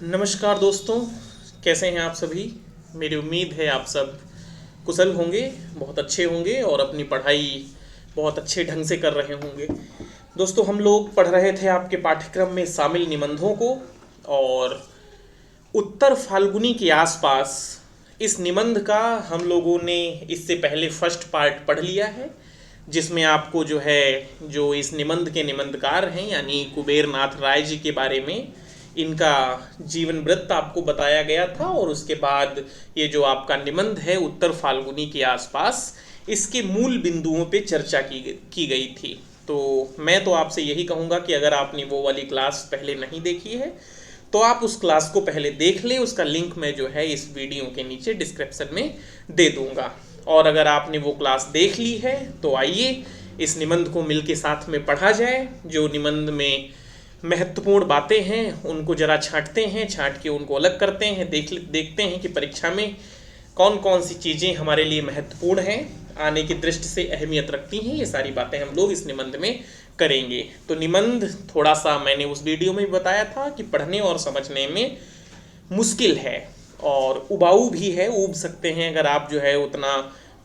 नमस्कार दोस्तों, कैसे हैं आप सभी। मेरी उम्मीद है आप सब कुशल होंगे, बहुत अच्छे होंगे और अपनी पढ़ाई बहुत अच्छे ढंग से कर रहे होंगे। दोस्तों, हम लोग पढ़ रहे थे आपके पाठ्यक्रम में शामिल निबंधों को, और उत्तर फाल्गुनी के आसपास इस निबंध का हम लोगों ने इससे पहले फर्स्ट पार्ट पढ़ लिया है, जिसमें आपको जो इस निबंध के निबंधकार हैं यानी कुबेर नाथ राय जी के बारे में इनका जीवन वृत्त आपको बताया गया था। और उसके बाद ये जो आपका निबंध है उत्तर फाल्गुनी के आसपास, इसके मूल बिंदुओं पे चर्चा की गई थी। तो मैं तो आपसे यही कहूँगा कि अगर आपने वो वाली क्लास पहले नहीं देखी है तो आप उस क्लास को पहले देख लें। उसका लिंक मैं इस वीडियो के नीचे डिस्क्रिप्शन में दे दूँगा। और अगर आपने वो क्लास देख ली है तो आइए इस निबंध को मिल के साथ में पढ़ा जाए। जो निबंध में महत्वपूर्ण बातें हैं उनको जरा छांटते हैं, छांट के उनको अलग करते हैं, देखते हैं कि परीक्षा में कौन कौन सी चीज़ें हमारे लिए महत्वपूर्ण हैं, आने की दृष्टि से अहमियत रखती हैं। ये सारी बातें हम लोग इस निबंध में करेंगे। तो निबंध थोड़ा सा मैंने उस वीडियो में बताया था कि पढ़ने और समझने में मुश्किल है और उबाऊ भी है, ऊब सकते हैं अगर आप उतना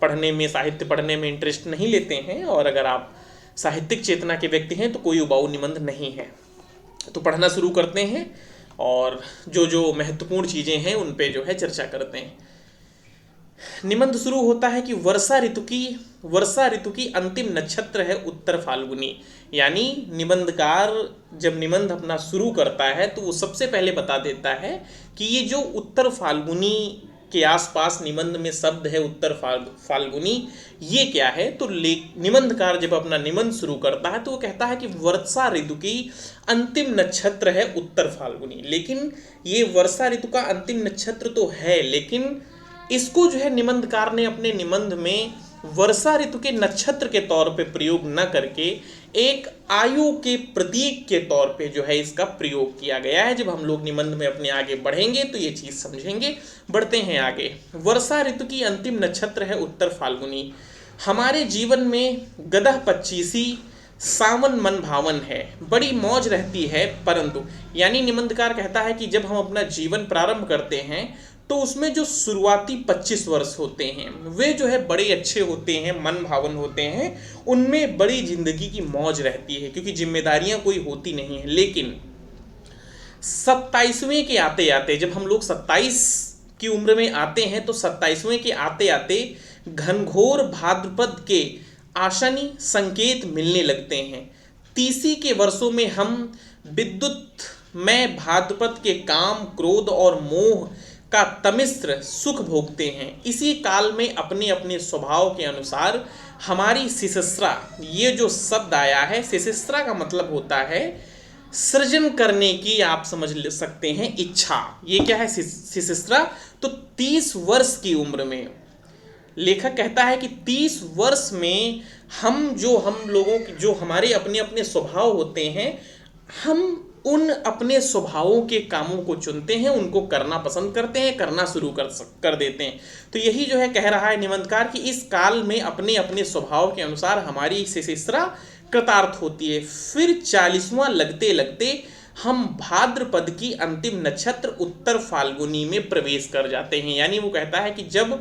पढ़ने में, साहित्य पढ़ने में इंटरेस्ट नहीं लेते हैं। और अगर आप साहित्यिक चेतना के व्यक्ति हैं तो कोई उबाऊ निबंध नहीं है। तो पढ़ना शुरू करते हैं और जो जो महत्वपूर्ण चीज़ें हैं उन पे चर्चा करते हैं। निबंध शुरू होता है कि वर्षा ऋतु की अंतिम नक्षत्र है उत्तर फाल्गुनी। यानी निबंधकार जब निबंध अपना शुरू करता है तो वो सबसे पहले बता देता है कि ये जो उत्तर फाल्गुनी के आसपास निबंध में शब्द है उत्तर फाल्गुनी, ये क्या है। तो निबंधकार जब अपना निबंध शुरू करता है तो वो कहता है कि वर्षा ऋतु की अंतिम नक्षत्र है उत्तर फाल्गुनी। लेकिन ये वर्षा ऋतु का अंतिम नक्षत्र तो है, लेकिन इसको निबंधकार ने अपने निबंध में वर्षा ऋतु के नक्षत्र के तौर पे प्रयोग न करके एक आयु के प्रतीक के तौर पे इसका प्रयोग किया गया है। जब हम लोग निबंध में अपने आगे बढ़ेंगे तो ये चीज़ समझेंगे। बढ़ते हैं आगे। वर्षा ऋतु की अंतिम नक्षत्र है उत्तर फाल्गुनी। हमारे जीवन में गदह पच्चीसी सावन मन भावन है, बड़ी मौज रहती है परंतु, यानी निबंधकार कहता है कि जब हम अपना जीवन प्रारंभ करते हैं तो उसमें जो शुरुआती 25 वर्ष होते हैं वे बड़े अच्छे होते हैं, मन भावन होते हैं, उनमें बड़ी जिंदगी की मौज रहती है क्योंकि जिम्मेदारियां कोई होती नहीं है। लेकिन 27वें के आते आते, जब हम लोग 27 की उम्र में आते हैं तो 27वें के आते आते घनघोर भाद्रपद के आशनी संकेत मिलने लगते हैं। 30 के वर्षों में हम विद्युत में भाद्रपद के काम, क्रोध और मोह का तमिश्र सुख भोगते हैं। इसी काल में अपने अपने स्वभाव के अनुसार हमारी शिशिस्रा, ये जो शब्द आया है, शिशिस्रा का मतलब होता है सृजन करने की, आप समझ सकते हैं, इच्छा। ये क्या है शिशिस्रा? तो 30 वर्ष की उम्र में लेखक कहता है कि 30 वर्ष में हम लोगों की जो हमारे अपने अपने स्वभाव होते हैं, हम उन अपने स्वभावों के कामों को चुनते हैं, उनको करना पसंद करते हैं, करना शुरू कर देते हैं। तो यही कह रहा है निबंधकार कि इस काल में अपने अपने स्वभाव के अनुसार हमारी शिशिस्रा कृतार्थ होती है। फिर 40वां लगते लगते हम भाद्रपद की अंतिम नक्षत्र उत्तर फाल्गुनी में प्रवेश कर जाते हैं। यानी वो कहता है कि जब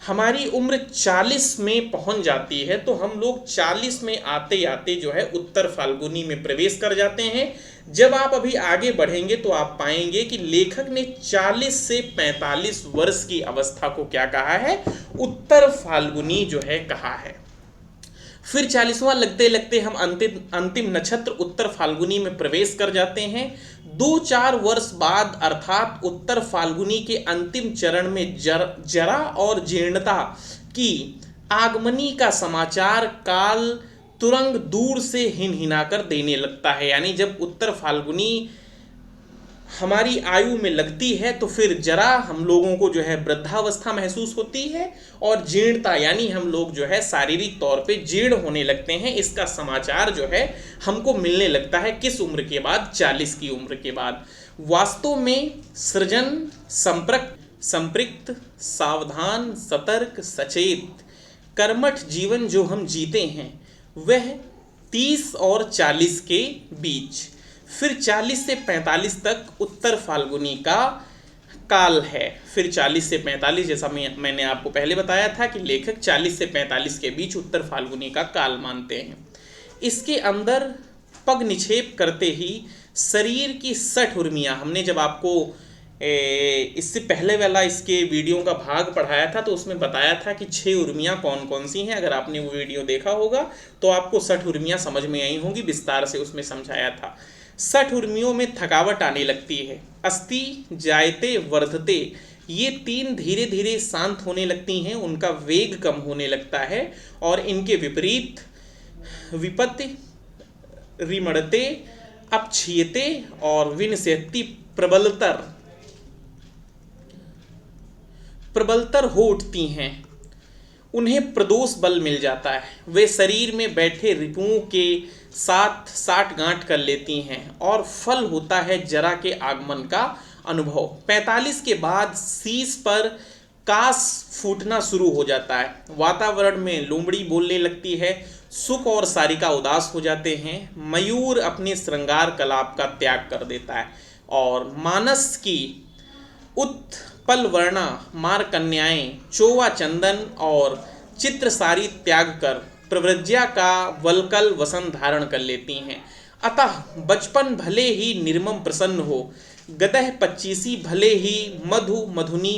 हमारी उम्र 40 में पहुंच जाती है तो हम लोग 40 में आते आते उत्तर फाल्गुनी में प्रवेश कर जाते हैं। जब आप अभी आगे बढ़ेंगे तो आप पाएंगे कि लेखक ने 40 से 45 वर्ष की अवस्था को क्या कहा है? उत्तर फाल्गुनी कहा है। फिर 40वां लगते लगते हम अंतिम नक्षत्र उत्तर फाल्गुनी में प्रवेश कर जाते हैं। 2-4 वर्ष बाद अर्थात उत्तर फाल्गुनी के अंतिम चरण में जरा और जीर्णता की आगमनी का समाचार काल तुरंग दूर से हिनहिनाकर देने लगता है। यानी जब उत्तर फाल्गुनी हमारी आयु में लगती है तो फिर जरा हम लोगों को वृद्धावस्था महसूस होती है, और जीर्णता यानी हम लोग शारीरिक तौर पे जीर्ण होने लगते हैं। इसका समाचार हमको मिलने लगता है किस उम्र के बाद? 40 की उम्र के बाद। वास्तव में सृजन, संपृक्त, सावधान, सतर्क, सचेत, कर्मठ जीवन जो हम जीते हैं वह 30 और 40 के बीच फिर 40 से 45 तक उत्तर फाल्गुनी का काल है। फिर 40 से 45, जैसा मैंने आपको पहले बताया था कि लेखक 40 से 45 के बीच उत्तर फाल्गुनी का काल मानते हैं। इसके अंदर पग निक्षेप करते ही शरीर की 60 उर्मियाँ, हमने जब आपको इससे पहले वाला इसके वीडियो का भाग पढ़ाया था तो उसमें बताया था कि 6 उर्मियाँ कौन कौन सी हैं। अगर आपने वो वीडियो देखा होगा तो आपको 60 उर्मियाँ समझ में आई होंगी, विस्तार से उसमें समझाया था। 60 उर्मियों में थकावट आने लगती है। अस्ति जायते वर्धते, ये 3 धीरे धीरे शांत होने लगती हैं, उनका वेग कम होने लगता है। और इनके विपरीत विपत्ति रिमड़ते अपक्षीयते और विनश्यति प्रबलतर हो उठती हैं। उन्हें प्रदोष बल मिल जाता है। वे शरीर में बैठे रिपुओं के साथ साठगांठ कर लेती हैं और फल होता है जरा के आगमन का अनुभव। 45 के बाद शीश पर कास फूटना शुरू हो जाता है। वातावरण में लोमड़ी बोलने लगती है। सुख और सारिका उदास हो जाते हैं। मयूर अपने श्रृंगार कलाप का त्याग कर देता है और मानस की उत्पल वर्णा मार कन्याएं चौवा चंदन और चित्रसारी त्याग कर प्रव्रज्या का वलकल वसन धारण कर लेती हैं। अतः बचपन भले ही निर्मम प्रसन्न हो, गदह 25 भले ही मधुनी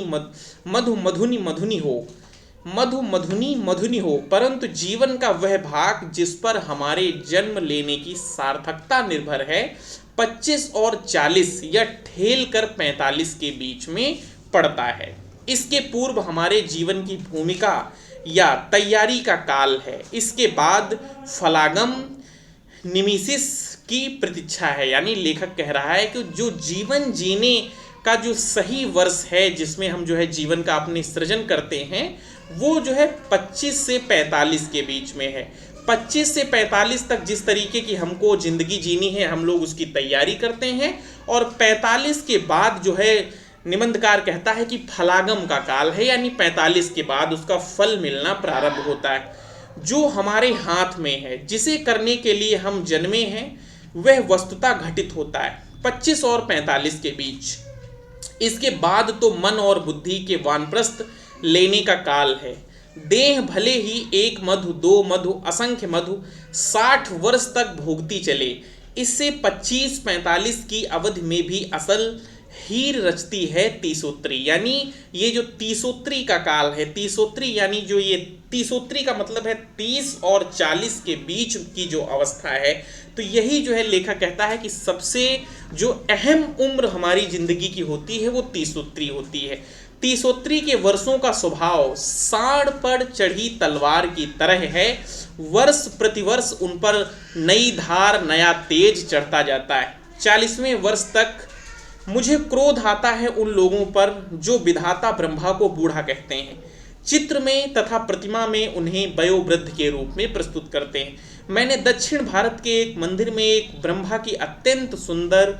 हो, परंतु जीवन का वह भाग जिस पर हमारे जन्म लेने की सार्थकता निर्भर है 25 और 40 या ठेल कर 45 के बीच में पड़ता है। इसके पूर्व हमारे जीवन की भूमिका या तैयारी का काल है। इसके बाद फलागम निमिसिस की प्रतीक्षा है। यानी लेखक कह रहा है कि जो जीवन जीने का जो सही वर्ष है जिसमें हम जो है जीवन का अपने सृजन करते हैं वो जो है 25 से 45 के बीच में है। 25 से 45 तक जिस तरीके की हमको ज़िंदगी जीनी है हम लोग उसकी तैयारी करते हैं और 45 के बाद जो है निबंधकार कहता है कि फलागम का काल है, यानी 45 के बाद उसका फल मिलना प्रारंभ होता है। जो हमारे हाथ में है, जिसे करने के लिए हम जन्मे हैं, वह वस्तुतः घटित होता है 25 और 45 के बीच। इसके बाद तो मन और बुद्धि के वानप्रस्थ लेने का काल है। देह भले ही 1 मधु 2 मधु असंख्य मधु 60 वर्ष तक भोगती चले, इससे 25-45 की अवधि में भी असल हीर रचती है तीसोत्री। यानी ये जो तीसोत्री का काल है, तीसोत्री यानी जो ये तीसोत्री का मतलब है 30 और 40 के बीच की जो अवस्था है, तो यही जो है लेखक कहता है कि सबसे जो अहम उम्र हमारी जिंदगी की होती है वो तीसोत्री होती है। तीसोत्री के वर्षों का स्वभाव सांड पर चढ़ी तलवार की तरह है। वर्ष प्रतिवर्ष उन पर नई धार नया तेज चढ़ता जाता है। 40वें वर्ष तक मुझे क्रोध आता है उन लोगों पर जो विधाता ब्रह्मा को बूढ़ा कहते हैं। चित्र में तथा प्रतिमा में उन्हें वयोवृद्ध के रूप में प्रस्तुत करते हैं। मैंने दक्षिण भारत के एक मंदिर में एक ब्रह्मा की अत्यंत सुंदर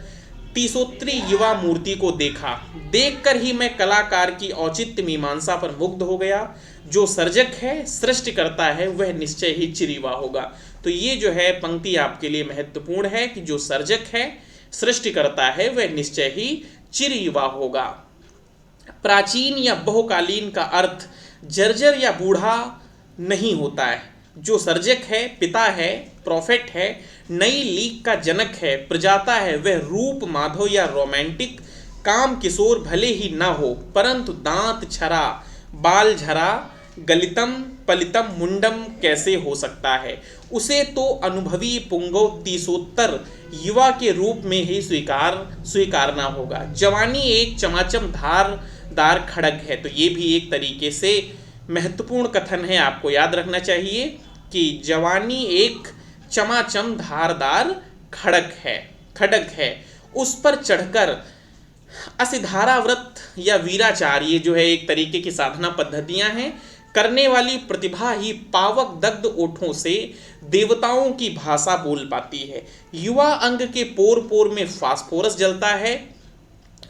तीसोत्री युवा मूर्ति को देखा। देखकर ही मैं कलाकार की औचित्य मीमांसा पर मुग्ध हो गया। जो सर्जक है, सृष्टि करता है, वह निश्चय ही चिरयुवा होगा। तो ये जो है पंक्ति आपके लिए महत्वपूर्ण है कि जो सर्जक है, सृष्टि करता है, वह निश्चय ही चिरयुवा होगा। प्राचीन या बहुकालीन का अर्थ जर्जर या बूढ़ा नहीं होता है। जो सर्जक है, पिता है, प्रॉफेट है, नई लीग का जनक है, प्रजाता है, वह रूप माधव या रोमांटिक काम किशोर भले ही ना हो, परंतु दांत छरा, बाल झरा, गलितम पलितम मुंडम कैसे हो सकता है। उसे तो अनुभवी पुंगव तीसोत्तर युवा के रूप में ही स्वीकारना होगा। जवानी एक चमाचम धारदार खड़ग है। तो ये भी एक तरीके से महत्वपूर्ण कथन है, आपको याद रखना चाहिए कि जवानी एक चमाचम धारदार खड़ग है। उस पर चढ़कर असिधाराव्रत या वीराचार, ये जो है एक तरीके की साधना पद्धतियां हैं, करने वाली प्रतिभा ही पावक दग्ध ओठों से देवताओं की भाषा बोल पाती है। युवा अंग के पोर पोर में फास्फोरस जलता है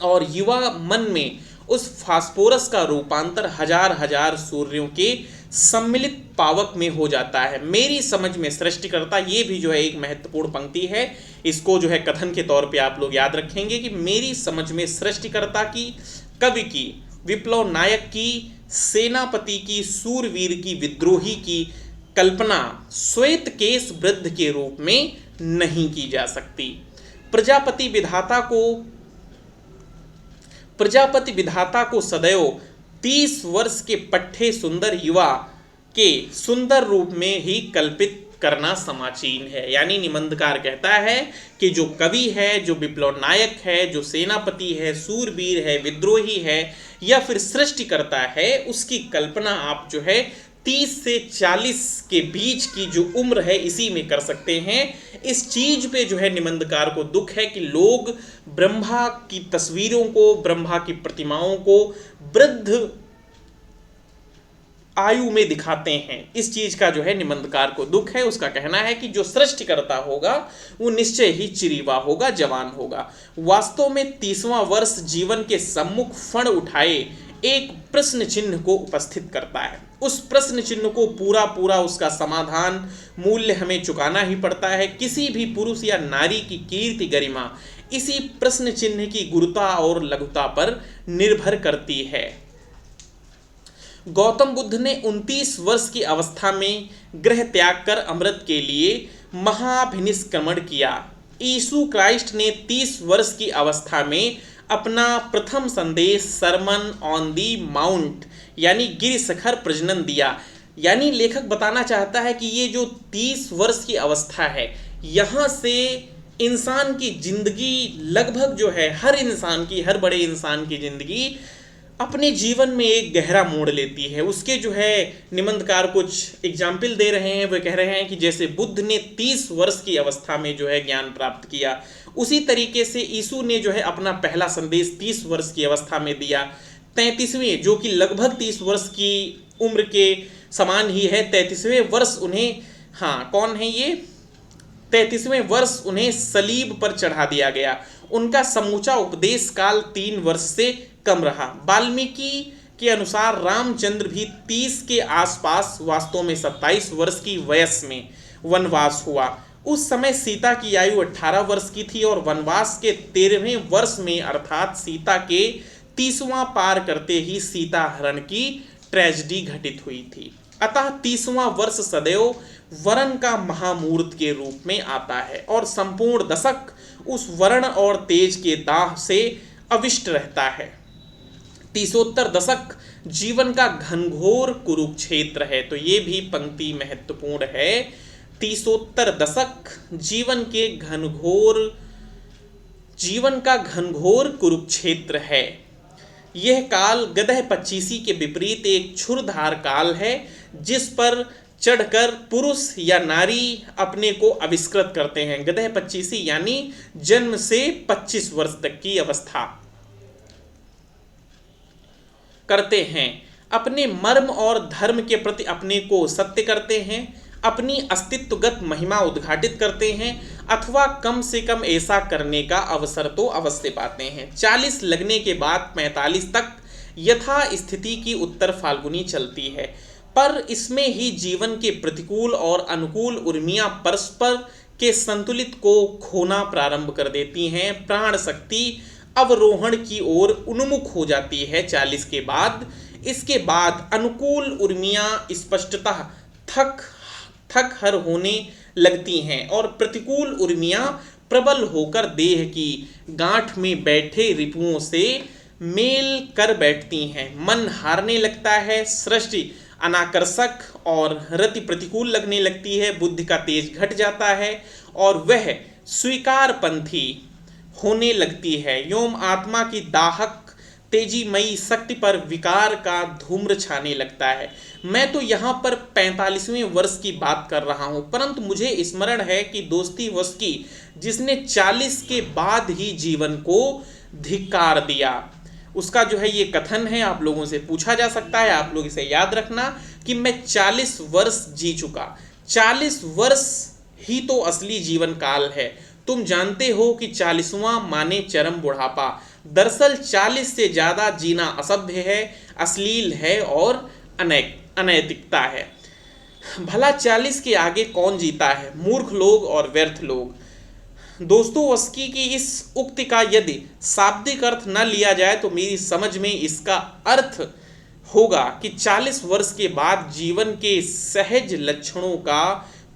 और युवा मन में उस फास्फोरस का रूपांतर हजार हजार सूर्यों के सम्मिलित पावक में हो जाता है। मेरी समझ में सृष्टिकर्ता, ये भी जो है एक महत्वपूर्ण पंक्ति है, इसको जो है कथन के तौर पे आप लोग याद रखेंगे कि मेरी समझ में सृष्टिकर्ता की, कवि की, विप्लव नायक की, सेनापति की, सूरवीर की, विद्रोही की कल्पना श्वेत केश वृद्ध के रूप में नहीं की जा सकती। प्रजापति विधाता को सदैव 30 वर्ष के पट्टे सुंदर युवा के सुंदर रूप में ही कल्पित करना समाचीन है। यानी निबंधकार कहता है कि जो कवि है, जो विप्लव नायक है, जो सेनापति है, सूरवीर है, विद्रोही है या फिर सृष्टिकर्ता है, उसकी कल्पना आप जो है 30 से 40 के बीच की जो उम्र है इसी में कर सकते हैं। इस चीज पे जो है निबंधकार को दुख है कि लोग ब्रह्मा की तस्वीरों को, ब्रह्मा की प्रतिमाओं को वृद्ध आयु में दिखाते हैं। इस चीज का जो है निबंधकार को दुख है। उसका कहना है कि जो सृष्टिकर्ता होगा वो निश्चय ही चिरीवा होगा, जवान होगा। वास्तव में 30वां वर्ष जीवन के सम्मुख फण उठाए एक प्रश्न चिन्ह को उपस्थित करता है। उस प्रश्न चिन्ह को पूरा उसका समाधान, मूल्य हमें चुकाना ही पड़ता है। किसी भी पुरुष या नारी की कीर्ति गरिमा इसी प्रश्न चिन्ह की गुरुता और लघुता पर निर्भर करती है। गौतम बुद्ध ने 29 वर्ष की अवस्था में गृह त्याग कर अमृत के लिए महाभिनिष्क्रमण किया। यीशु क्राइस्ट ने 30 वर्ष की अवस्था में अपना प्रथम संदेश सरमन ऑन दी माउंट यानी गिर शिखर प्रजनन दिया। यानी लेखक बताना चाहता है कि ये जो 30 वर्ष की अवस्था है, यहाँ से इंसान की जिंदगी लगभग जो है हर इंसान की, हर बड़े इंसान की जिंदगी अपने जीवन में एक गहरा मोड़ लेती है। उसके जो है निबंधकार कुछ एग्जाम्पल दे रहे हैं। वे कह रहे हैं कि जैसे बुद्ध ने 30 वर्ष की अवस्था में जो है ज्ञान प्राप्त किया, उसी तरीके से यीशु ने जो है अपना पहला संदेश 30 वर्ष की अवस्था में दिया। 33वें, जो कि लगभग 30 वर्ष की उम्र के समान ही है, 33वें वर्ष उन्हें, हाँ कौन है ये, 33वें वर्ष उन्हें सलीब पर चढ़ा दिया गया। उनका समूचा उपदेश काल 3 वर्ष से कम रहा। वाल्मीकि के अनुसार रामचंद्र भी 30 के आसपास, वास्तव में 27 वर्ष की वयस में वनवास हुआ। उस समय सीता की आयु 18 वर्ष की थी और वनवास के 13वें वर्ष में अर्थात सीता के 30वां पार करते ही सीता हरण की ट्रेजेडी घटित हुई थी। अतः 30वां वर्ष सदैव वरण का महामूर्त के रूप में आता है और संपूर्ण दशक उस वर्ण और तेज के दाह से अविष्ट रहता है। 30उत्तर दशक जीवन का घनघोर कुरुक्षेत्र है। तो ये भी पंक्ति महत्वपूर्ण है। 30उत्तर दशक जीवन का घनघोर कुरुक्षेत्र है। यह काल गदह पच्चीसी के विपरीत एक क्षुरधार काल है, जिस पर चढ़कर पुरुष या नारी अपने को आविष्कृत करते हैं। गदह पच्चीसी यानी जन्म से 25 वर्ष तक की अवस्था करते हैं। अपने मर्म और धर्म के प्रति अपने को सत्य करते हैं, अपनी अस्तित्वगत महिमा उद्घाटित करते हैं, अथवा कम से कम ऐसा करने का अवसर तो अवश्य पाते हैं। 40 लगने के बाद 45 तक यथा स्थिति की उत्तर फाल्गुनी चलती है, पर इसमें ही जीवन के प्रतिकूल और अनुकूल उर्मियां परस्पर के संतुलित को खोना प्रारंभ कर देती हैं। प्राण शक्ति अवरोहण की ओर उन्मुख हो जाती है 40 के बाद। इसके बाद अनुकूल उर्मियां स्पष्टतः थक हर होने लगती हैं और प्रतिकूल उर्मियां प्रबल होकर देह की गांठ में बैठे रिपुओं से मेल कर बैठती हैं। मन हारने लगता है, सृष्टि अनाकर्षक और रति प्रतिकूल लगने लगती है, बुद्धि का तेज घट जाता है और वह स्वीकारपंथी होने लगती है। योम आत्मा की दाहक तेजीमयी शक्ति पर विकार का धूम्र छाने लगता है। मैं तो यहाँ पर 45वें वर्ष की बात कर रहा हूँ, परंतु मुझे स्मरण है कि दोस्तोयेव्स्की, जिसने 40 के बाद ही जीवन को धिक्कार दिया, उसका जो है ये कथन है, आप लोगों से पूछा जा सकता है, आप लोग इसे याद रखना कि मैं 40 वर्ष जी चुका। 40 वर्ष ही तो असली जीवन काल है। तुम जानते हो कि 40वां माने चरम बुढ़ापा। दरअसल 40 से ज़्यादा जीना असभ्य है, अश्लील है और अनैतिकता है। भला 40 के आगे कौन जीता है, मूर्ख लोग और व्यर्थ लोग। दोस्तोवस्की की इस उक्ति का यदि शाब्दिक अर्थ न लिया जाए तो मेरी समझ में इसका अर्थ होगा कि 40 वर्ष के बाद जीवन के सहज लक्षणों का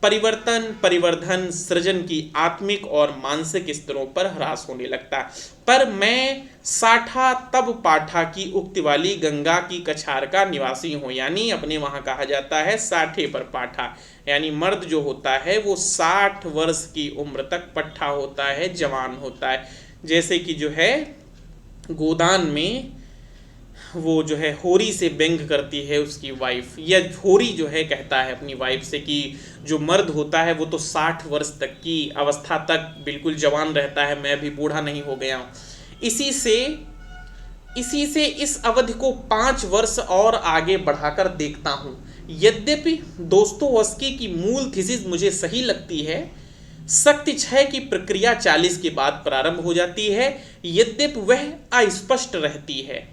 परिवर्धन सृजन की आत्मिक और मानसिक स्तरों पर ह्रास होने लगता है। पर मैं साठा तब पाठा की उक्ति वाली गंगा की कछार का निवासी हूँ, यानी अपने वहाँ कहा जाता है साठे पर पाठा, यानी मर्द जो होता है वो 60 वर्ष की उम्र तक पट्ठा होता है, जवान होता है। जैसे कि जो है गोदान में वो जो है होरी से व्यंग करती है उसकी वाइफ, या होरी जो है कहता है अपनी वाइफ से कि जो मर्द होता है वो तो 60 वर्ष तक की अवस्था तक बिल्कुल जवान रहता है, मैं भी बूढ़ा नहीं हो गया हूँ। इसी से इस अवधि को 5 वर्ष और आगे बढ़ाकर देखता हूँ। यद्यपि दोस्तोवस्की की मूल थीसिस मुझे सही लगती है, सत्य है कि प्रक्रिया 40 के बाद प्रारंभ हो जाती है, यद्यपि वह अस्पष्ट रहती है।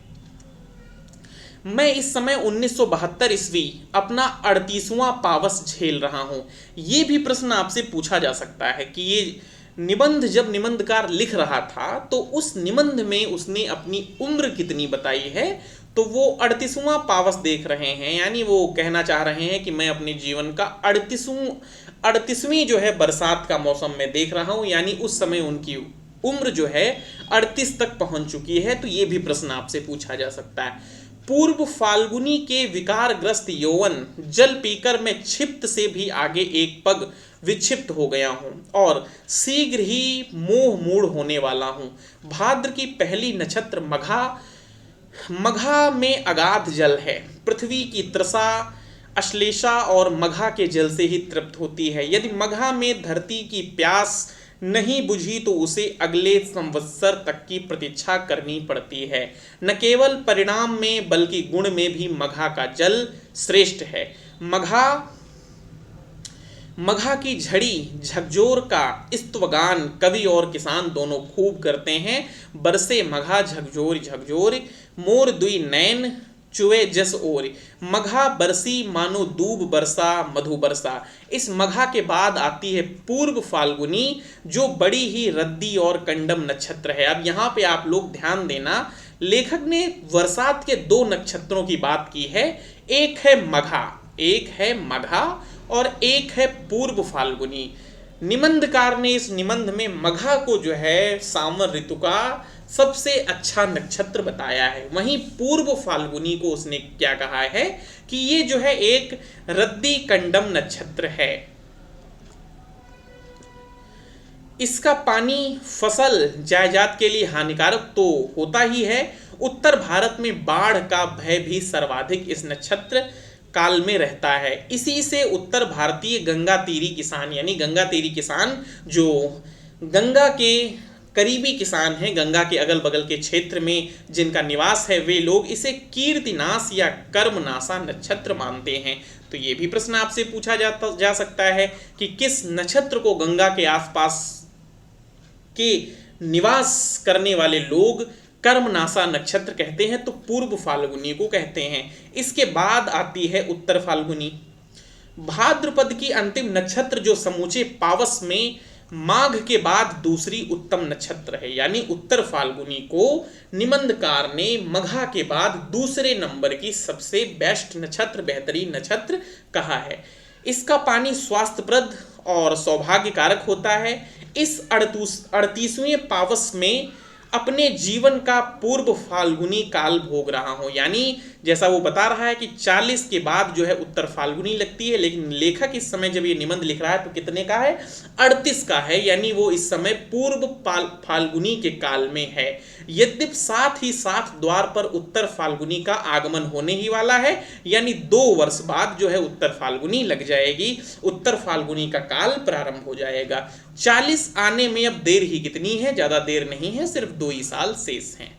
मैं इस समय 1972 ईस्वी अपना 38वां पावस झेल रहा हूँ। ये भी प्रश्न आपसे पूछा जा सकता है कि ये निबंध जब निबंधकार लिख रहा था तो उस निबंध में उसने अपनी उम्र कितनी बताई है, तो वो 38वां पावस देख रहे हैं, यानी वो कहना चाह रहे हैं कि मैं अपने जीवन का 38वीं जो है बरसात का मौसम में देख रहा हूँ, यानी उस समय उनकी उम्र जो है 38 तक पहुंच चुकी है। तो ये भी प्रश्न आपसे पूछा जा सकता है। पूर्व फाल्गुनी के विकारग्रस्त यौवन जल पीकर मैं क्षिप्त से भी आगे एक पग विक्षिप्त हो गया हूँ और शीघ्र ही मोह मूढ़ होने वाला हूँ। भाद्र की पहली नक्षत्र मघा में अगाध जल है। पृथ्वी की तृषा अश्लेषा और मघा के जल से ही तृप्त होती है। यदि मघा में धरती की प्यास नहीं बुझी तो उसे अगले संवत्सर तक की प्रतीक्षा करनी पड़ती है। न केवल परिणाम में बल्कि गुण में भी मघा का जल श्रेष्ठ है। मघा की झड़ी झकझोर का स्तवगान कवि और किसान दोनों खूब करते हैं। बरसे मघा झकझोर झकझोर मोर दुई नैन चुए जस ओर। मघा बरसी मानो दूब बरसा मधु बरसा। इस मघा के बाद आती है पूर्व फाल्गुनी, जो बड़ी ही रद्दी और कंडम नक्षत्र है। अब यहाँ पे आप लोग ध्यान देना, लेखक ने बरसात के 2 नक्षत्रों की बात की है, एक है मघा और एक है पूर्व फाल्गुनी। निबंधकार ने इस निबंध में मघा को जो है सावन ऋतु का सबसे अच्छा नक्षत्र बताया है। वहीं पूर्व फाल्गुनी को उसने क्या कहा है कि ये जो है एक रद्दी कंडम नक्षत्र है। इसका पानी फसल जायदाद के लिए हानिकारक तो होता ही है, उत्तर भारत में बाढ़ का भय भी सर्वाधिक इस नक्षत्र काल में रहता है। इसी से उत्तर भारतीय गंगा तीरी किसान, यानी गंगा तीरी किसान जो गंगा के करीबी किसान हैं, गंगा के अगल बगल के क्षेत्र में जिनका निवास है, वे लोग इसे कीर्तिनाश या कर्मनाशा नक्षत्र मानते हैं। तो ये भी प्रश्न आपसे पूछा जा सकता है कि किस नक्षत्र को गंगा के आसपास के निवास करने वाले लोग कर्मनाशा नक्षत्र कहते हैं, तो पूर्व फाल्गुनी को कहते हैं। इसके बाद आती है उत्तर फाल्गुनी। भाद्रपद की अंतिम नक्षत्र जो समूचे पावस में माघ के बाद दूसरी उत्तम नक्षत्र है, यानी उत्तर फाल्गुनी को निबंधकार ने मघा के बाद दूसरे नंबर की सबसे बेस्ट नक्षत्र, बेहतरीन नक्षत्र कहा है। इसका पानी स्वास्थ्यप्रद और सौभाग्यकारक होता है। इस 38वें पावस में अपने जीवन का पूर्व फाल्गुनी काल भोग रहा हूँ, यानी जैसा वो बता रहा है कि 40 के बाद जो है उत्तर फाल्गुनी लगती है, लेकिन लेखक इस समय जब ये निबंध लिख रहा है तो कितने का है, 38 का है, यानी वो इस समय पूर्व फाल्गुनी के काल में है। यद्यपि साथ ही साथ द्वार पर उत्तर फाल्गुनी का आगमन होने ही वाला है, यानी 2 वर्ष बाद जो है उत्तर फाल्गुनी लग जाएगी, उत्तर फाल्गुनी का काल प्रारंभ हो जाएगा। 40 आने में अब देर ही कितनी है, ज्यादा देर नहीं है, सिर्फ 2 ही साल शेष हैं।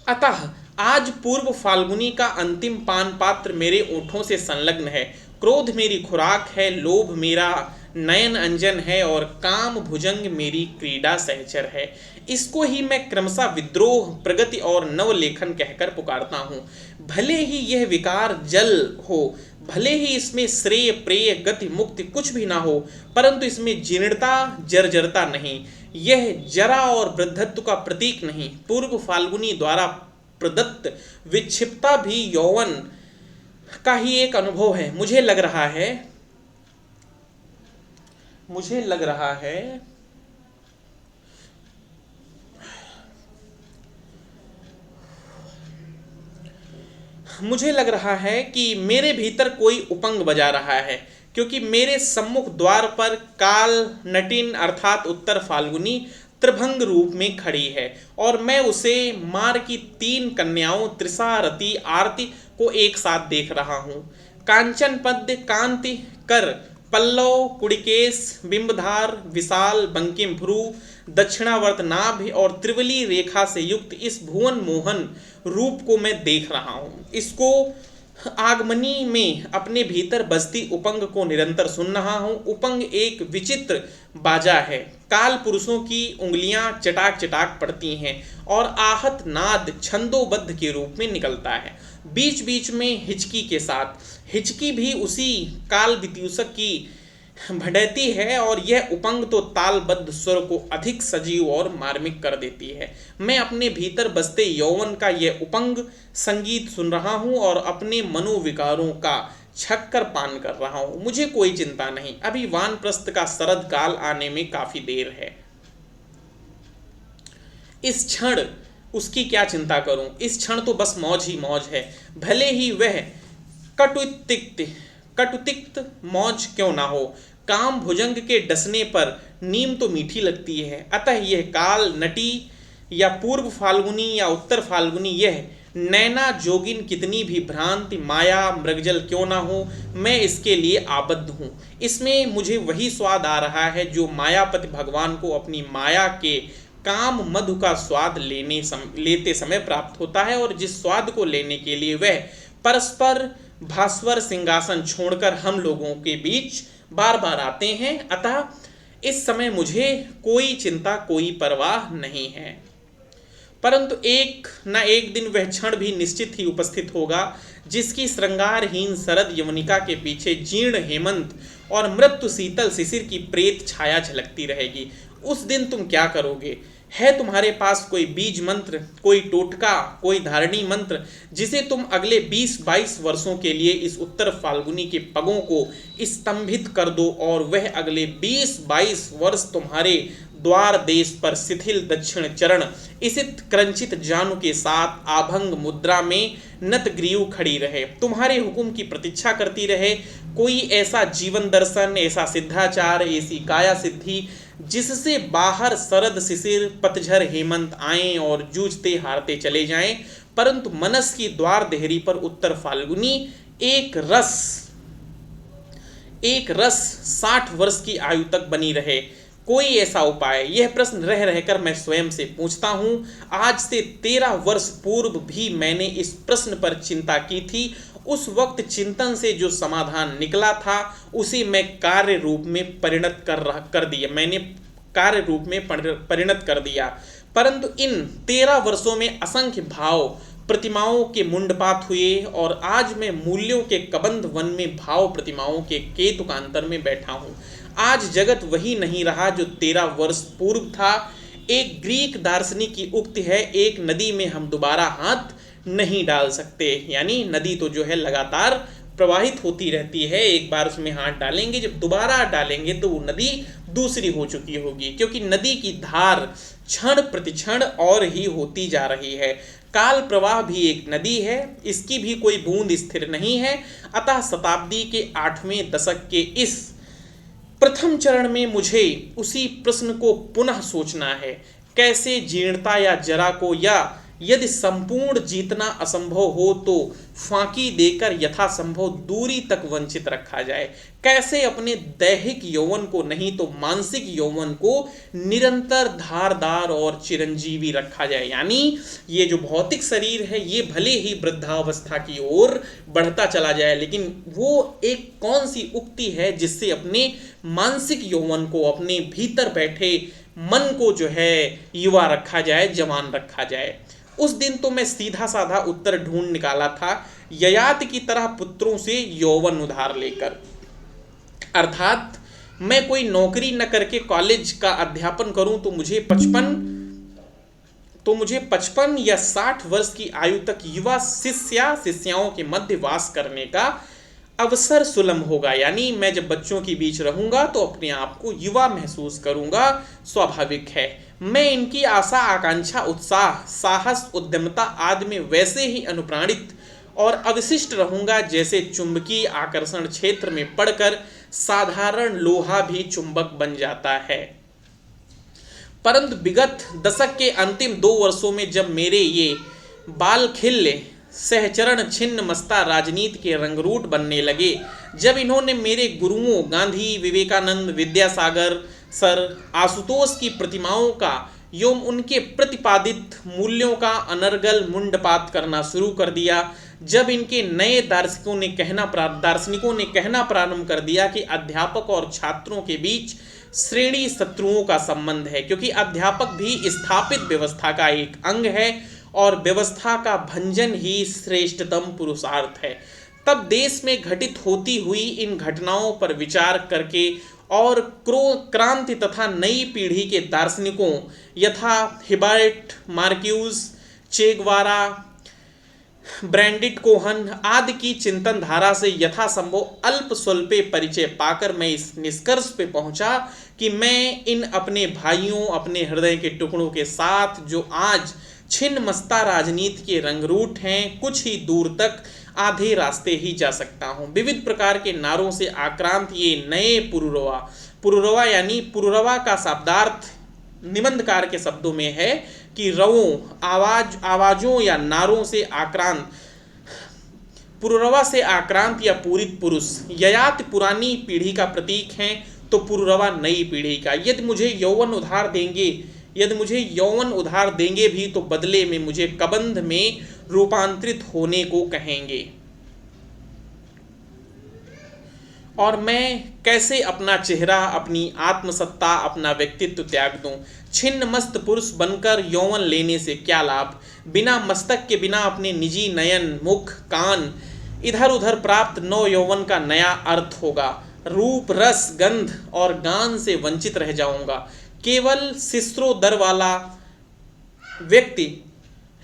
अतः आज पूर्व फाल्गुनी का अंतिम पान पात्र मेरे ओठों से संलग्न है। क्रोध मेरी खुराक है, लोभ मेरा नयन अंजन है और काम भुजंग मेरी क्रीड़ा सहचर है। इसको ही मैं क्रमशः विद्रोह, प्रगति और नवलेखन कहकर पुकारता हूँ। भले ही यह विकार जल हो, भले ही इसमें श्रेय प्रेय गति मुक्ति कुछ भी ना हो, परंतु इसमें जीर्णता जर्जरता नहीं, यह जरा और वृद्धत्व का प्रतीक नहीं, पूर्व फाल्गुनी द्वारा प्रदत्त विक्षिप्ता भी यौवन का ही एक अनुभव है। मुझे लग रहा है मुझे लग रहा है कि मेरे भीतर कोई उपंग बजा रहा है, क्योंकि मेरे सम्मुख द्वार पर काल नटिन अर्थात उत्तर फाल्गुनी त्रिभंग रूप में खड़ी है और मैं उसे मार की 3 कन्याओं त्रिषा रति आरती को एक साथ देख रहा हूँ। कांचन पद्य कांति कर पल्लव कुड़िकेश बिंबधार विशाल बंकिम भ्रू दक्षिणावर्त नाभ और त्रिवली रेखा से युक्त इस भुवन मोहन रूप को मैं देख रहा हूँ। इसको आगमनी में अपने भीतर बजती उपंग को निरंतर सुन रहा हूँ। उपंग एक विचित्र बाजा है, काल पुरुषों की उंगलियां चटाक चटाक पड़ती हैं और आहत नाद छंदोबद्ध के रूप में निकलता है, बीच बीच में हिचकी के साथ। हिचकी भी उसी काल वित्यूषक की भड़ैती है और यह उपंग तो तालबद्ध स्वर को अधिक सजीव और मार्मिक कर देती है। मैं अपने भीतर बसते यौवन का यह उपंग संगीत सुन रहा हूँ और अपने मनोविकारों का छक्कर पान कर रहा हूँ। मुझे कोई चिंता नहीं, अभी वानप्रस्थ का शरद काल आने में काफी देर है। इस क्षण उसकी क्या चिंता करूं, इस क्षण तो बस मौज ही मौज है, भले ही वह कटुतिक्त मौज क्यों ना हो। काम भुजंग के डसने पर नीम तो मीठी लगती है, अतः यह काल नटी या पूर्व फाल्गुनी या उत्तर फाल्गुनी, यह नैना जोगिन कितनी भी भ्रांति माया मृगजल क्यों ना हो, मैं इसके लिए आबद्ध हूँ। इसमें मुझे वही स्वाद आ रहा है जो मायापति भगवान को अपनी माया के काम मधु का स्वाद लेते समय प्राप्त होता है और जिस स्वाद को लेने के लिए वह परस्पर भास्वर सिंहासन छोड़कर हम लोगों के बीच बार बार आते हैं। अतः इस समय मुझे कोई चिंता कोई परवाह नहीं है, परंतु एक न एक दिन वह क्षण भी निश्चित ही उपस्थित होगा जिसकी श्रृंगारहीन शरद यवनिका के पीछे जीर्ण हेमंत और मृत्यु शीतल शिशिर की प्रेत छाया झलकती रहेगी। उस दिन तुम क्या करोगे? है तुम्हारे पास कोई बीज मंत्र, कोई टोटका, कोई धारणी मंत्र जिसे तुम अगले 20-22 वर्षों के लिए इस उत्तर फाल्गुनी के पगों को स्तंभित कर दो और वह अगले 20-22 वर्ष तुम्हारे द्वार देश पर शिथिल दक्षिण चरण इसित क्रंचित जानू के साथ आभंग मुद्रा में नतग्रीव खड़ी रहे, तुम्हारे हुक्म की प्रतीक्षा करती रहे। कोई ऐसा जीवन दर्शन, ऐसा सिद्धाचार, ऐसी काया सिद्धि जिससे बाहर शरद शिशिर पतझर हेमंत आएं और जूझते हारते चले जाएं, परंतु मनस की द्वार देहरी पर उत्तर फाल्गुनी एक रस 60 वर्ष की आयु तक बनी रहे। कोई ऐसा उपाय? यह प्रश्न रह रहकर मैं स्वयं से पूछता हूँ। आज से 13 वर्ष पूर्व भी मैंने इस प्रश्न पर चिंता की थी। उस वक्त चिंतन से जो समाधान निकला था उसे मैं कार्य रूप में परिणत कर दिया। परंतु इन 13 वर्षों में असंख्य भाव प्रतिमाओं के मुंडपात हुए और आज मैं मूल्यों के कबंध वन में भाव प्रतिमाओं के केतुकांतर में बैठा हूँ। आज जगत वही नहीं रहा जो 13 वर्ष पूर्व था। एक ग्रीक दार्शनिक की उक्ति है, एक नदी में हम दोबारा हाथ नहीं डाल सकते, यानी नदी तो जो है लगातार प्रवाहित होती रहती है, एक बार उसमें हाथ डालेंगे, जब दोबारा डालेंगे तो वो नदी दूसरी हो चुकी होगी, क्योंकि नदी की धार क्षण प्रतिक्षण और ही होती जा रही है। काल प्रवाह भी एक नदी है, इसकी भी कोई बूंद स्थिर नहीं है। अतः शताब्दी के 8वें दशक के इस प्रथम चरण में मुझे उसी प्रश्न को पुनः सोचना है, कैसे जीर्णता या जरा को, या यदि संपूर्ण जीतना असंभव हो तो फांकी देकर यथासंभव दूरी तक वंचित रखा जाए। कैसे अपने दैहिक यौवन को नहीं तो मानसिक यौवन को निरंतर धारदार और चिरंजीवी रखा जाए। यानी ये जो भौतिक शरीर है ये भले ही वृद्धावस्था की ओर बढ़ता चला जाए, लेकिन वो एक कौन सी उक्ति है जिससे अपने मानसिक यौवन को, अपने भीतर बैठे मन को जो है युवा रखा जाए, जवान रखा जाए। उस दिन तो मैं सीधा साधा उत्तर ढूंढ निकाला था, ययाति की तरह पुत्रों से यौवन उधार लेकर। अर्थात मैं कोई नौकरी न करके कॉलेज का अध्यापन करूं तो मुझे 55 या 60 वर्ष की आयु तक युवा शिष्या शिष्याओं के मध्य वास करने का अवसर सुलभ होगा। यानी मैं जब बच्चों के बीच रहूंगा तो अपने आप को युवा महसूस करूंगा, स्वाभाविक है। मैं इनकी आशा आकांक्षा उत्साह साहस उद्यमता आदि में वैसे ही अनुप्राणित और अवशिष्ट रहूंगा जैसे चुंबकीय आकर्षण क्षेत्र में पड़कर साधारण लोहा भी चुंबक बन जाता है। परंतु विगत दशक के अंतिम 2 वर्षों में जब मेरे ये बाल खिल्ले सहचरण छिन्न मस्ता राजनीति के रंगरूट बनने लगे, जब इन्होंने मेरे गुरुओं गांधी विवेकानंद विद्यासागर सर आशुतोष की प्रतिमाओं का एवं उनके प्रतिपादित मूल्यों का अनर्गल मुंडपात करना शुरू कर दिया, जब इनके नए दार्शनिकों ने कहना प्रारंभ कर दिया कि अध्यापक और छात्रों के बीच श्रेणी शत्रुओं का संबंध है, क्योंकि अध्यापक भी स्थापित व्यवस्था का एक अंग है और व्यवस्था का भंजन ही श्रेष्ठतम पुरुषार्थ है, तब देश में घटित होती हुई इन घटनाओं पर विचार करके और क्रांति तथा नई पीढ़ी के दार्शनिकों यथा हिबर्ट, मार्क्यूज, चेगवारा, ब्रैंडिट कोहन आदि की चिंतन धारा से यथासंभव अल्प स्वल्पे परिचय पाकर मैं इस निष्कर्ष पे पहुंचा कि मैं इन अपने भाइयों, अपने हृदय के टुकड़ों के साथ जो आज छिन्न मस्ता राजनीति के रंगरूट हैं, कुछ ही दूर तक आधे रास्ते ही जा सकता हूं। विविध प्रकार के नारों से आक्रांत ये नए पुरुरवा यानी पुरुरवा का शब्दार्थ निबंधकार के शब्दों में है कि रवों, आवाजों या नारों से आक्रांत, पुरुरवा से आक्रांत या पूरित पुरुष ययाति पुरानी पीढ़ी का प्रतीक हैं तो पुरुरवा नई पीढ़ी का। यदि मुझे यौवन उधार देंगे भी तो बदले में मुझे कबंध में रूपांतरित होने को कहेंगे। और मैं कैसे अपना चेहरा, अपनी आत्मसत्ता, अपना व्यक्तित्व त्याग दूं? छिन्न मस्त पुरुष बनकर यौवन लेने से क्या लाभ? बिना मस्तक के, बिना अपने निजी नयन, मुख, कान इधर उधर प्राप्त नव यौवन का नया अर्थ होगा। रूप, रस, गंध और गान से वंचित रह जाऊंगा। केवल शिश्रोदर वाला व्यक्ति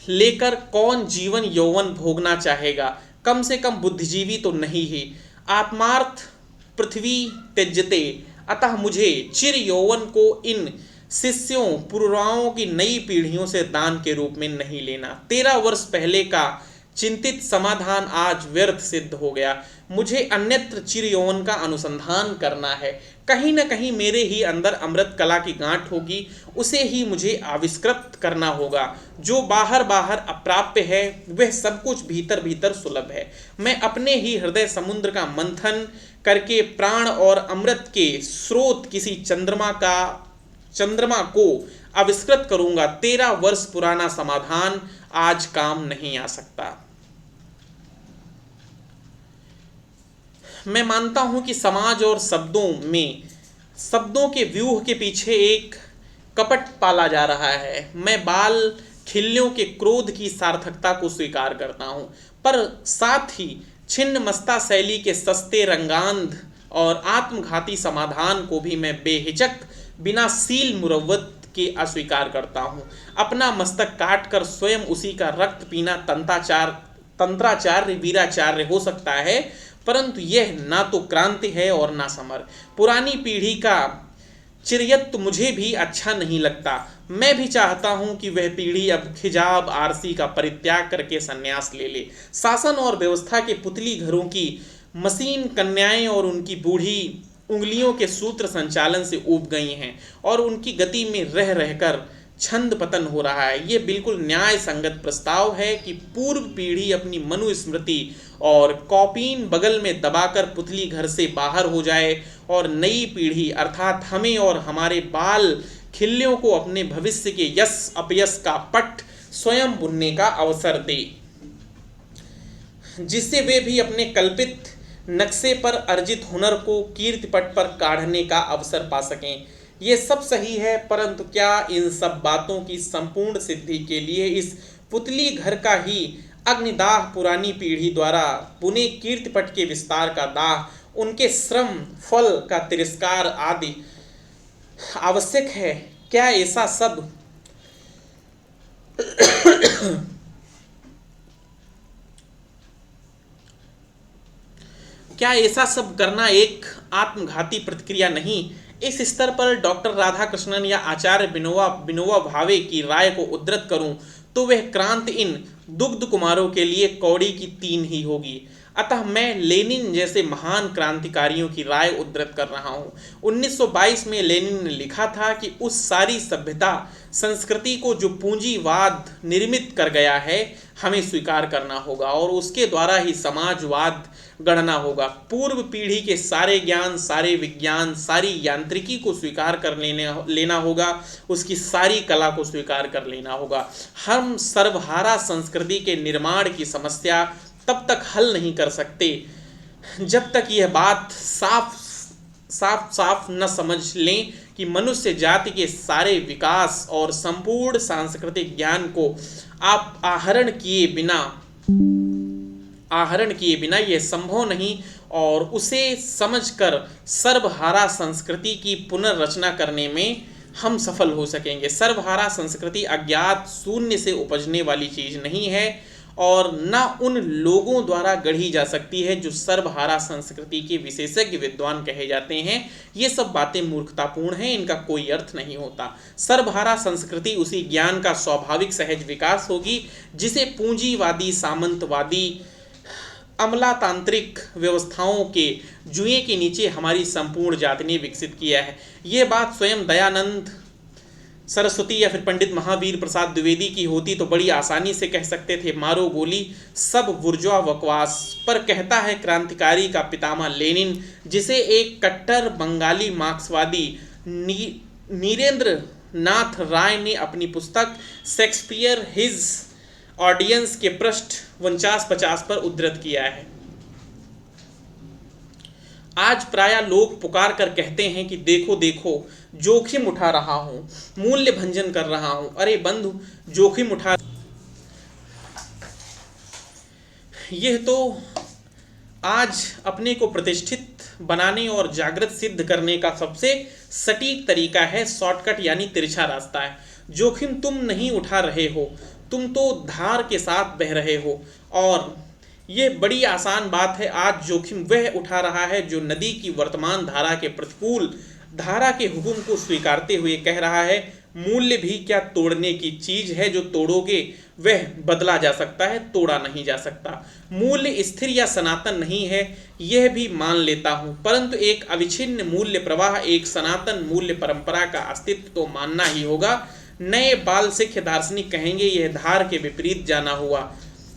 लेकर कौन जीवन यौवन भोगना चाहेगा? कम से कम बुद्धिजीवी तो नहीं ही। आत्मार्थ पृथ्वी त्यजते, अतः मुझे चिर यौवन को इन शिष्यों पुरुराओं की नई पीढ़ियों से दान के रूप में नहीं लेना। 13 वर्ष पहले का चिंतित समाधान आज व्यर्थ सिद्ध हो गया। मुझे अन्यत्र चिर यौवन का अनुसंधान करना है। कहीं न कहीं मेरे ही अंदर अमृत कला की गांठ होगी, उसे ही मुझे आविष्कृत करना होगा। जो बाहर बाहर अप्राप्य है वह सब कुछ भीतर भीतर सुलभ है। मैं अपने ही हृदय समुद्र का मंथन करके प्राण और अमृत के स्रोत किसी चंद्रमा को आविष्कृत करूंगा। 13 वर्ष पुराना समाधान आज काम नहीं आ सकता। मैं मानता हूं कि समाज और शब्दों के व्यूह के पीछे एक कपट पाला जा रहा है। मैं बाल खिल्लियों के क्रोध की सार्थकता को स्वीकार करता हूं, पर साथ ही छिन्न मस्ता शैली के सस्ते रंगांध और आत्मघाती समाधान को भी मैं बेहिचक बिना सील मुरव्वत के अस्वीकार करता हूं। अपना मस्तक काट कर स्वयं उसी का रक्त पीना तंत्राचार्य वीराचार्य हो सकता है, परंतु यह ना तो क्रांति है और ना समर। पुरानी पीढ़ी का चिरयत्व मुझे भी अच्छा नहीं लगता। मैं भी चाहता हूं कि वह पीढ़ी अब खिजाब आरसी का परित्याग करके संन्यास ले ले। शासन और व्यवस्था के पुतली घरों की मशीन कन्याएं और उनकी बूढ़ी उंगलियों के सूत्र संचालन से ऊब गई हैं और उनकी गति में रह रहकर छंद पतन हो रहा है। ये बिल्कुल न्याय संगत प्रस्ताव है कि पूर्व पीढ़ी अपनी मनुस्मृति और कॉपीन बगल में दबाकर पुतली घर से बाहर हो जाए और नई पीढ़ी अर्थात हमें और हमारे बाल खिल्लियों को अपने भविष्य के यश अपयश का पट स्वयं बुनने का अवसर दे, जिससे वे भी अपने कल्पित नक्शे पर अर्जित हुनर को कीर्तिपट पर काढ़ने का अवसर पा सकें। ये सब सही है, परंतु क्या इन सब बातों की संपूर्ण सिद्धि के लिए इस पुतली घर का ही अग्निदाह पुरानी पीढ़ी द्वारा पुणे कीर्तिपट के विस्तार का दाह, उनके श्रम फल का तिरस्कार आदि आवश्यक है? क्या ऐसा सब करना एक आत्मघाती प्रतिक्रिया नहीं? इस स्तर पर डॉक्टर राधाकृष्णन या आचार्य विनोबा भावे की राय को उद्धृत करूं तो वह क्रांति इन दुग्ध कुमारों के लिए कौड़ी की तीन ही होगी। अतः मैं लेनिन जैसे महान क्रांतिकारियों की राय उद्धृत कर रहा हूँ। 1922 में लेनिन ने लिखा था कि उस सारी सभ्यता संस्कृति को जो पूंजीवाद निर्मित कर गया है हमें स्वीकार करना होगा और उसके द्वारा ही समाजवाद गढ़ना होगा। पूर्व पीढ़ी के सारे ज्ञान, सारे विज्ञान, सारी यांत्रिकी को स्वीकार कर लेना होगा, उसकी सारी कला को स्वीकार कर लेना होगा। हम सर्वहारा संस्कृति के निर्माण की समस्या तब तक हल नहीं कर सकते जब तक यह बात साफ न समझ लें कि मनुष्य जाति के सारे विकास और संपूर्ण सांस्कृतिक ज्ञान को आप आहरण किए बिना यह संभव नहीं और उसे समझकर सर्वहारा संस्कृति की पुनर्रचना करने में हम सफल हो सकेंगे। सर्वहारा संस्कृति अज्ञात शून्य से उपजने वाली चीज नहीं है और न उन लोगों द्वारा गढ़ी जा सकती है जो सर्वहारा संस्कृति के विशेषज्ञ विद्वान कहे जाते हैं। ये सब बातें मूर्खतापूर्ण हैं, इनका कोई अर्थ नहीं होता। सर्वहारा संस्कृति उसी ज्ञान का स्वाभाविक सहज विकास होगी जिसे पूंजीवादी, सामंतवादी, अमलातांत्रिक व्यवस्थाओं के जुए के नीचे हमारी संपूर्ण जाति ने विकसित किया है। ये बात स्वयं दयानंद सरस्वती या फिर पंडित महावीर प्रसाद द्विवेदी की होती तो बड़ी आसानी से कह सकते थे, मारो गोली, सब बुर्जुआ बकवास। पर कहता है क्रांतिकारी का पितामह लेनिन, जिसे एक कट्टर बंगाली मार्क्सवादी नीरेंद्र नाथ राय ने अपनी पुस्तक शेक्सपियर हिज ऑडियंस के पृष्ठ 49-50 पर उद्धृत किया है। आज प्रायः लोग पुकार कर कहते हैं कि देखो देखो, जोखिम उठा रहा हूं, मूल्य भंजन कर रहा हूं। अरे बंधु, जोखिम उठा, यह तो आज अपने को प्रतिष्ठित बनाने और जागृत सिद्ध करने का सबसे सटीक तरीका है, शॉर्टकट यानी तिरछा रास्ता है। जोखिम तुम नहीं उठा रहे हो, तुम तो धार के साथ बह रहे हो और ये बड़ी आसान बात है। आज जोखिम वह उठा रहा है जो नदी की वर्तमान धारा के प्रतिकूल धारा के हुक्म को स्वीकारते हुए कह रहा है, मूल्य भी क्या तोड़ने की चीज है, जो तोड़ोगे वह बदला जा सकता है, तोड़ा नहीं जा सकता। मूल्य स्थिर या सनातन नहीं है, यह भी मान लेता हूं, परंतु एक अविच्छिन्न मूल्य प्रवाह, एक सनातन मूल्य परंपरा का अस्तित्व तो मानना ही होगा। नए बाल सिख दार्शनिक कहेंगे यह धार के विपरीत जाना हुआ,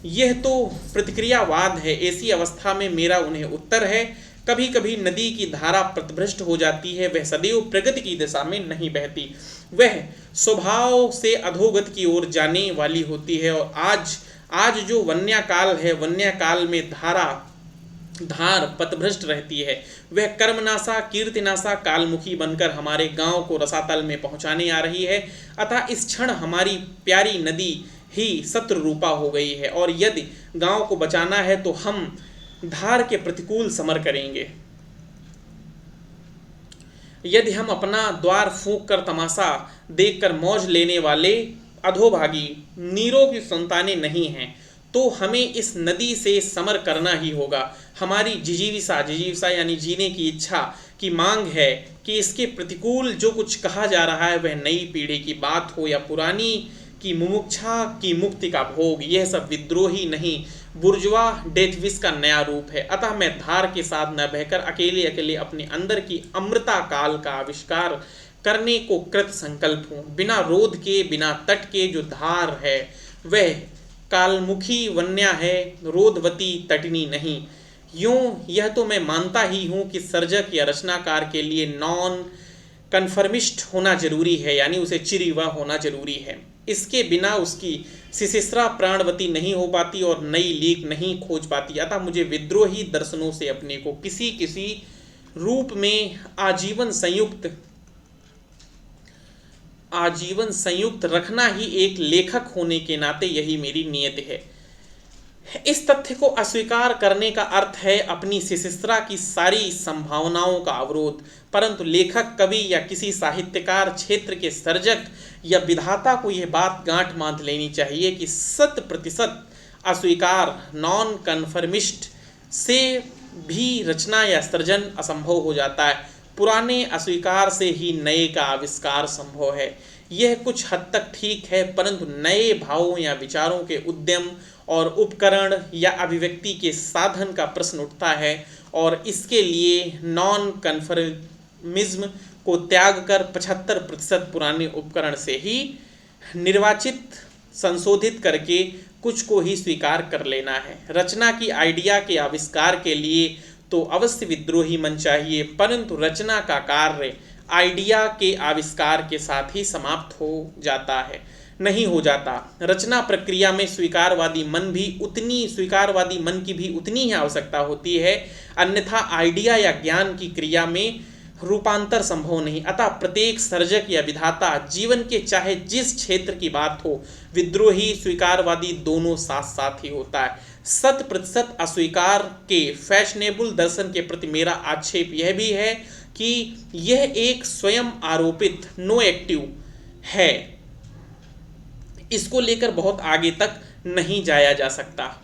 यह तो प्रतिक्रियावाद है। ऐसी अवस्था में मेरा उन्हें उत्तर है, कभी कभी नदी की धारा पथभ्रष्ट हो जाती है, वह सदैव प्रगति की दिशा में नहीं बहती, वह स्वभाव से अधोगति की ओर जाने वाली होती है। और आज जो वन्या काल है, वन्या काल में धार पथभ्रष्ट रहती है, वह कर्मनाशा कीर्तिनाशा कालमुखी बनकर हमारे गांव को रसातल में पहुंचाने आ रही है। अतः इस क्षण हमारी प्यारी नदी ही शत्रु रूपा हो गई है और यदि गांव को बचाना है तो हम धार के प्रतिकूल समर करेंगे। यदि हम अपना द्वार फूंक कर तमाशा देखकर मौज लेने वाले अधोभागी नीरों की संतानें नहीं हैं तो हमें इस नदी से समर करना ही होगा। हमारी जिजीविसा यानी जीने की इच्छा की मांग है कि इसके प्रतिकूल जो कुछ कहा जा रहा है वह नई पीढ़ी की बात हो या पुरानी की मुमुक्षा की मुक्ति का भोग, यह सब विद्रोही नहीं, बुर्जुआ डेथविश का नया रूप है। अतः मैं धार के साथ न बहकर अकेले अकेले अपने अंदर की अमृता काल का आविष्कार करने को कृत संकल्प हूँ। बिना रोध के, बिना तट के जो धार है वह कालमुखी वन्या है, रोधवती तटनी नहीं। यूं यह तो मैं मानता ही हूँ कि सर्जक या रचनाकार के लिए नॉन कन्फर्मिस्ट होना जरूरी है, यानी उसे चिरयुवा होना जरूरी है। इसके बिना उसकी शिशिस्रा प्राणवती नहीं हो पाती और नई लीक नहीं खोज पाती। अतः मुझे विद्रोही दर्शनों से अपने को किसी किसी रूप में आजीवन संयुक्त आजीवन संयुक्त रखना ही एक लेखक होने के नाते यही मेरी नियत है। इस तथ्य को अस्वीकार करने का अर्थ है अपनी सिसिस्त्रा की सारी संभावनाओं का अवरोध। परंतु लेखक, कवि या किसी साहित्यकार, क्षेत्र के सर्जक या विधाता को यह बात गांठ बांध लेनी चाहिए कि 100% अस्वीकार, नॉन कन्फर्मिस्ट से भी रचना या सृजन असंभव हो जाता है। पुराने अस्वीकार से ही नए का आविष्कार संभव है। यह कुछ हद तक ठीक है, परंतु नए भावों या विचारों के उद्यम और उपकरण या अभिव्यक्ति के साधन का प्रश्न उठता है, और इसके लिए नॉन कन्फर्मिज्म को त्याग कर 75% पुराने उपकरण से ही निर्वाचित, संशोधित करके कुछ को ही स्वीकार कर लेना है। रचना की आइडिया के आविष्कार के लिए तो अवश्य विद्रोही मन चाहिए, परंतु रचना का कार्य आइडिया के आविष्कार के साथ ही समाप्त हो जाता है, नहीं हो जाता। रचना प्रक्रिया में स्वीकारवादी मन की भी उतनी ही आवश्यकता होती है, अन्यथा आइडिया या ज्ञान की क्रिया में रूपांतर संभव नहीं। अतः प्रत्येक सर्जक या विधाता, जीवन के चाहे जिस क्षेत्र की बात हो, विद्रोही स्वीकारवादी दोनों साथ साथ ही होता है। 100% अस्वीकार के फैशनेबल दर्शन के प्रति मेरा आक्षेप यह भी है कि यह एक स्वयं आरोपित नो एक्टिव है, इसको लेकर बहुत आगे तक नहीं जाया जा सकता।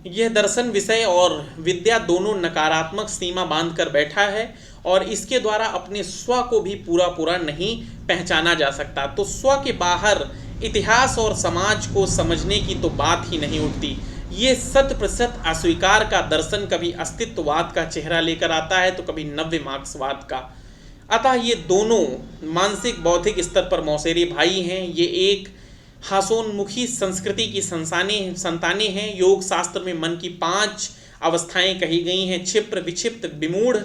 यह दर्शन विषय और विद्या दोनों नकारात्मक सीमा बांधकर बैठा है, और इसके द्वारा अपने स्व को भी पूरा पूरा नहीं पहचाना जा सकता। तो स्व के बाहर इतिहास और समाज को समझने की तो बात ही नहीं उठती। ये 100% अस्वीकार का दर्शन कभी अस्तित्ववाद का चेहरा लेकर आता है, तो कभी नव्य मार्क्सवाद का। अतः ये दोनों मानसिक बौद्धिक स्तर पर मौसेरे भाई हैं। ये एक हासोन्मुखी संस्कृति की संतानें हैं। योग शास्त्र में मन की 5 अवस्थाएं कही गई हैं: क्षिप्र, विक्षिप्त, विमूढ़,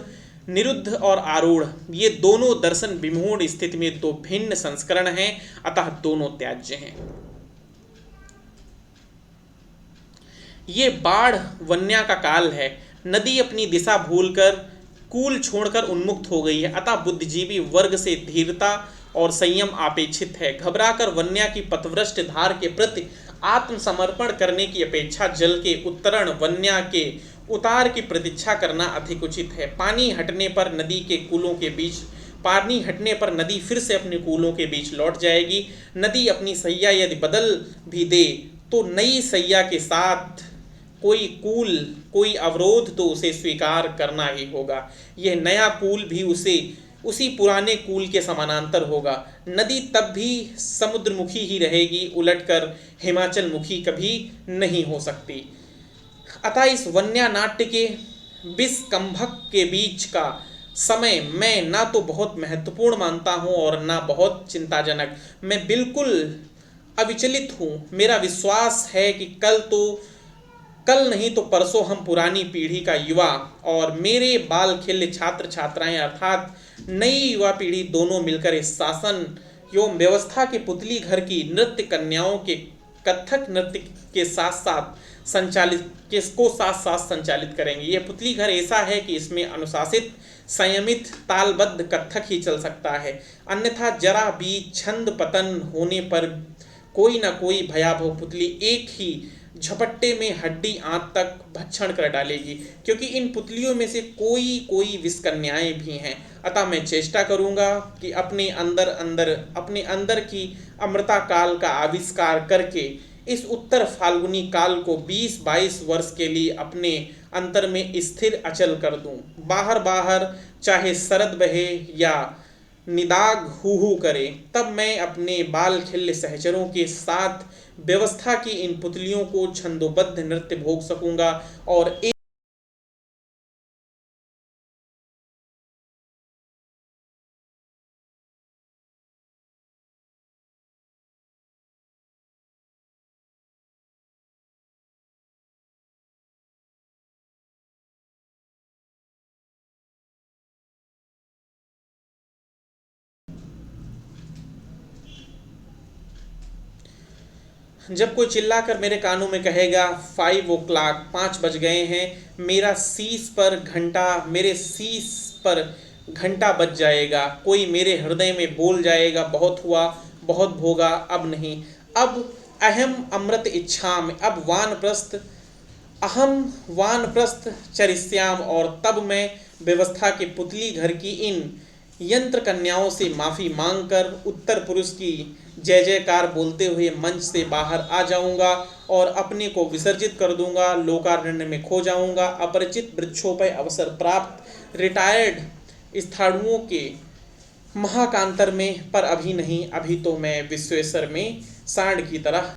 निरुद्ध और आरूढ़। ये दोनों दर्शन विमूढ़ स्थिति में 2 भिन्न संस्करण हैं, अतः दोनों त्याज्य हैं। ये बाढ़ वन्या का काल है। नदी अपनी दिशा भूलकर कूल छोड़कर उन्मुक्त हो गई है, अतः बुद्धिजीवी वर्ग से धीरता और संयम अपेक्षित है। घबराकर वन्या की पथभ्रष्ट धार के प्रति आत्मसमर्पण करने की अपेक्षा जल के उत्तरण, वन्या के उतार की प्रतीक्षा करना अधिक उचित है। पानी हटने पर नदी फिर से अपने कूलों के बीच लौट जाएगी। नदी अपनी सैया यदि बदल भी दे तो नई सैया के साथ कोई अवरोध तो उसे स्वीकार करना ही होगा। यह नया पुल भी उसी पुराने कूल के समानांतर होगा। नदी तब भी समुद्रमुखी ही रहेगी, उलटकर हिमाचल मुखी कभी नहीं हो सकती। अतः इस वन्या नाट्य के विषकंभक के बीच का समय मैं ना तो बहुत महत्वपूर्ण मानता हूँ और ना बहुत चिंताजनक। मैं बिल्कुल अविचलित हूँ। मेरा विश्वास है कि कल नहीं तो परसों हम पुरानी पीढ़ी का युवा और मेरे बाल खिल्य छात्र छात्राएं अर्थात नई युवा पीढ़ी दोनों मिलकर इस शासन एवं व्यवस्था के पुतली घर की नृत्य कन्याओं के कथक नृत्य के साथ साथ संचालित करेंगे। यह पुतली घर ऐसा है कि इसमें अनुशासित, संयमित, तालबद्ध कथक ही चल सकता है, अन्यथा जरा भी छंद पतन होने पर कोई ना कोई भयावह पुतली एक ही झपट्टे में हड्डी आंत तक भक्षण कर डालेगी, क्योंकि इन पुतलियों में से कोई विषकन्याएं भी हैं। अतः मैं चेष्टा करूंगा कि अपने अंदर की अमृता काल का आविष्कार करके इस उत्तर फाल्गुनी काल को 20-22 वर्ष के लिए अपने अंतर में स्थिर अचल कर दूं। बाहर चाहे शरद बहे या निदाग हू करे, तब मैं अपने बाल खिल्य सहचरों के साथ व्यवस्था की इन पुतलियों को छंदोबद्ध नृत्य भोग सकूंगा और जब कोई चिल्ला कर मेरे कानों में कहेगा 5 o'clock, 5 बज गए हैं, मेरे शीश पर घंटा बज जाएगा। कोई मेरे हृदय में बोल जाएगा बहुत हुआ, बहुत भोगा, अब नहीं। अब अहम अमृत इच्छाम, अब वानप्रस्थ अहम वानप्रस्थ चरिष्याम, और तब मैं व्यवस्था के पुतली घर की इन यंत्र कन्याओं से माफ़ी मांगकर उत्तर पुरुष की जय जयकार बोलते हुए मंच से बाहर आ जाऊंगा और अपने को विसर्जित कर दूंगा, लोकारण्य में खो जाऊंगा। अपरिचित वृक्षोपय अवसर प्राप्त रिटायर्ड स्थाणुओं के महाकांतर में, पर अभी नहीं, अभी तो मैं विश्वेश्वर में सांड की तरह